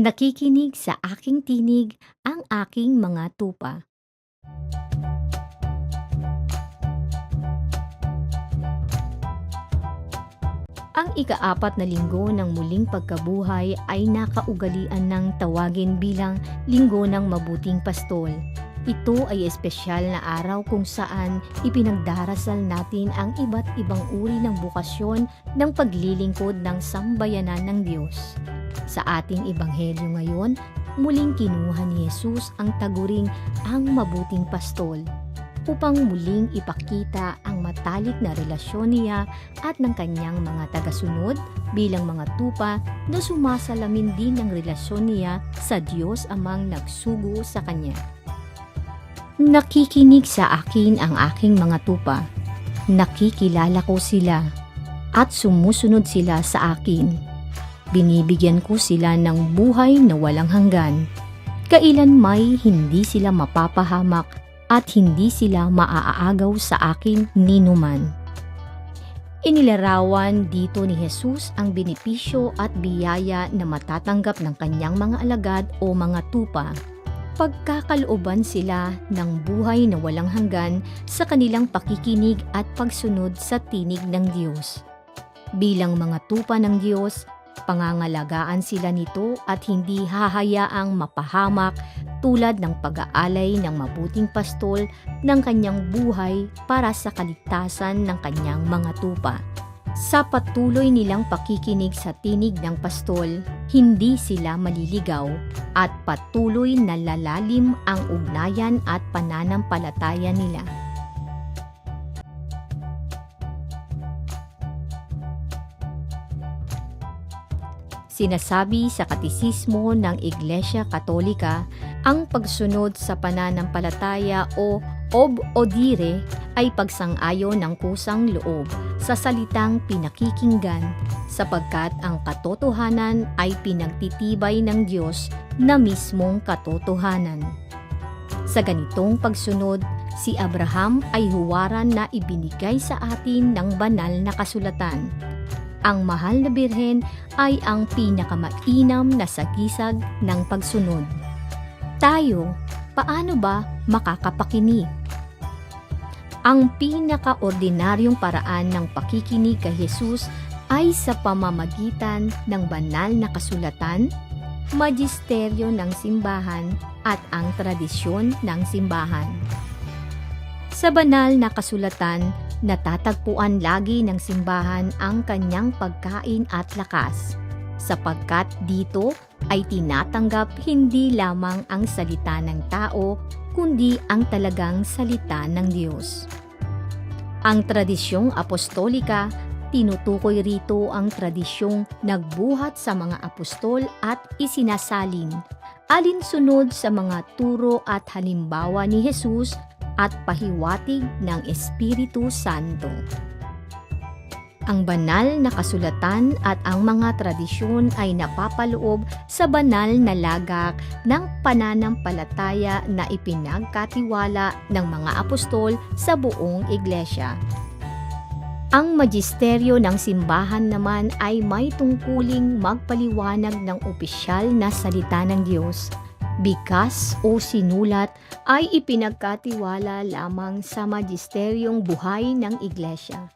Nakikinig sa aking tinig ang aking mga tupa. Ang ika-4 na linggo ng muling pagkabuhay ay nakaugalian ng tawagin bilang Linggo ng Mabuting Pastol. Ito ay espesyal na araw kung saan ipinagdarasal natin ang iba't ibang uri ng bukasyon ng paglilingkod ng sambayanan ng Diyos. Sa ating ebanghelyo ngayon, muling kinuha ni Jesus ang taguring ang Mabuting Pastol upang muling ipakita ang matalik na relasyon niya at ng kanyang mga tagasunod bilang mga tupa na sumasalamin din ng relasyon niya sa Diyos Amang nagsugo sa kanya. Nakikinig sa akin ang aking mga tupa, nakikilala ko sila at sumusunod sila sa akin. Binibigyan ko sila ng buhay na walang hanggan. Kailanmay hindi sila mapapahamak at hindi sila maaagaw sa akin ninuman. Inilarawan dito ni Jesus ang benepisyo at biyaya na matatanggap ng kanyang mga alagad o mga tupa. Pagkakalooban sila ng buhay na walang hanggan sa kanilang pakikinig at pagsunod sa tinig ng Diyos. Bilang mga tupa ng Diyos, pangangalagaan sila nito at hindi hahayaang mapahamak tulad ng pag-aalay ng mabuting pastol ng kanyang buhay para sa kaligtasan ng kanyang mga tupa. Sa patuloy nilang pakikinig sa tinig ng pastol, hindi sila maliligaw at patuloy na lalalim ang ugnayan at pananampalataya nila. Sinasabi sa Katisismo ng Iglesia Katolika, ang pagsunod sa pananampalataya o ob odire ay pagsang-ayon ng kusang loob sa salitang pinakikinggan sapagkat ang katotohanan ay pinagtitibay ng Diyos na mismong katotohanan. Sa ganitong pagsunod, si Abraham ay huwaran na ibinigay sa atin ng banal na kasulatan. Ang mahal na birhen ay ang pinakamainam na sagisag ng pagsunod. Tayo, paano ba makakapakinig? Ang pinakaordinaryong paraan ng pakikinig kay Jesus ay sa pamamagitan ng banal na kasulatan, magisteryo ng simbahan at ang tradisyon ng simbahan. Sa banal na kasulatan, natatagpuan lagi ng simbahan ang kanyang pagkain at lakas, sapagkat dito ay tinatanggap hindi lamang ang salita ng tao, kundi ang talagang salita ng Diyos. Ang tradisyong apostolika, tinutukoy rito ang tradisyong nagbuhat sa mga apostol at isinasalin, alinsunod sa mga turo at halimbawa ni Jesus at pahiwatig ng Espiritu Santo. Ang banal na kasulatan at ang mga tradisyon ay napapaloob sa banal na lagak ng pananampalataya na ipinagkatiwala ng mga apostol sa buong iglesia. Ang magisteryo ng simbahan naman ay may tungkuling magpaliwanag ng opisyal na salita ng Diyos. Bikas o sinulat ay ipinagkatiwala lamang sa magisteryong buhay ng iglesia,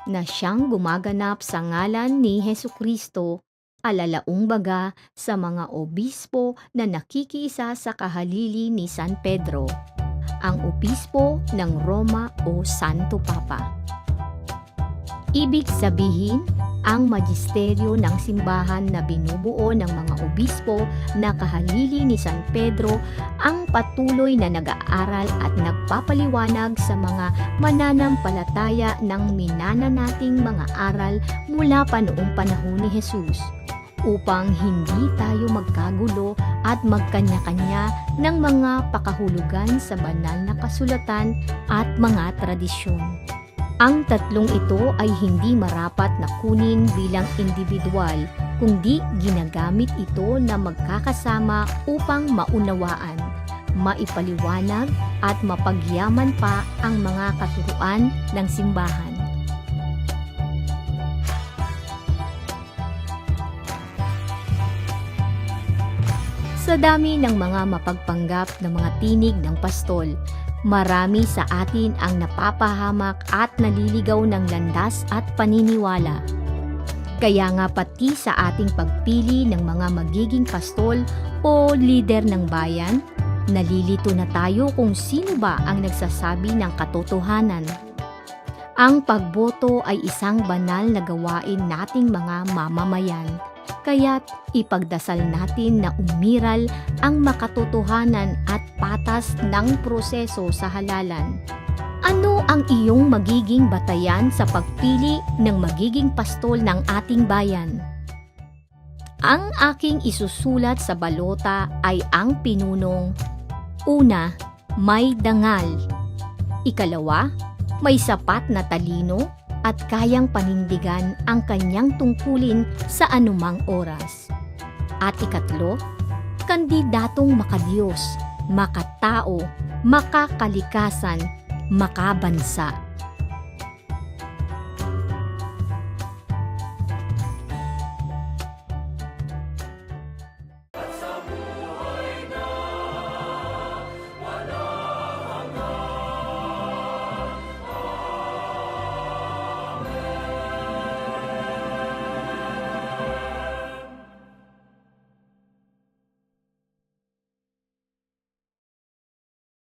na siyang gumaganap sa ngalan ni Hesukristo, alalaong baga sa mga obispo na nakikiisa sa kahalili ni San Pedro, ang obispo ng Roma o Santo Papa. Ibig sabihin, ang magisteryo ng simbahan na binubuo ng mga obispo na kahalili ni San Pedro ang patuloy na nag-aaral at nagpapaliwanag sa mga mananampalataya ng minana nating mga aral mula pa noong panahon ni Jesus, upang hindi tayo magkagulo at magkanya-kanya ng mga pakahulugan sa banal na kasulatan at mga tradisyon. Ang tatlong ito ay hindi marapat na kunin bilang individual, kundi ginagamit ito na magkakasama upang maunawaan, maipaliwanag at mapagyaman pa ang mga katuruan ng simbahan. Sa dami ng mga mapagpanggap na mga tinig ng pastol, marami sa atin ang napapahamak at naliligaw ng landas at paniniwala. Kaya nga pati sa ating pagpili ng mga magiging pastol o lider ng bayan, nalilito na tayo kung sino ba ang nagsasabi ng katotohanan. Ang pagboto ay isang banal na gawain nating mga mamamayan, kaya't ipagdasal natin na umiral ang makatotohanan at patas ng proseso sa halalan. Ano ang iyong magiging batayan sa pagpili ng magiging pastol ng ating bayan? Ang aking isusulat sa balota ay ang pinunong: una, may dangal; ikalawa, may sapat na talino at kayang panindigan ang kanyang tungkulin sa anumang oras; at ikatlo, kandidatong makadiyos, makatao, makakalikasan, makabansa.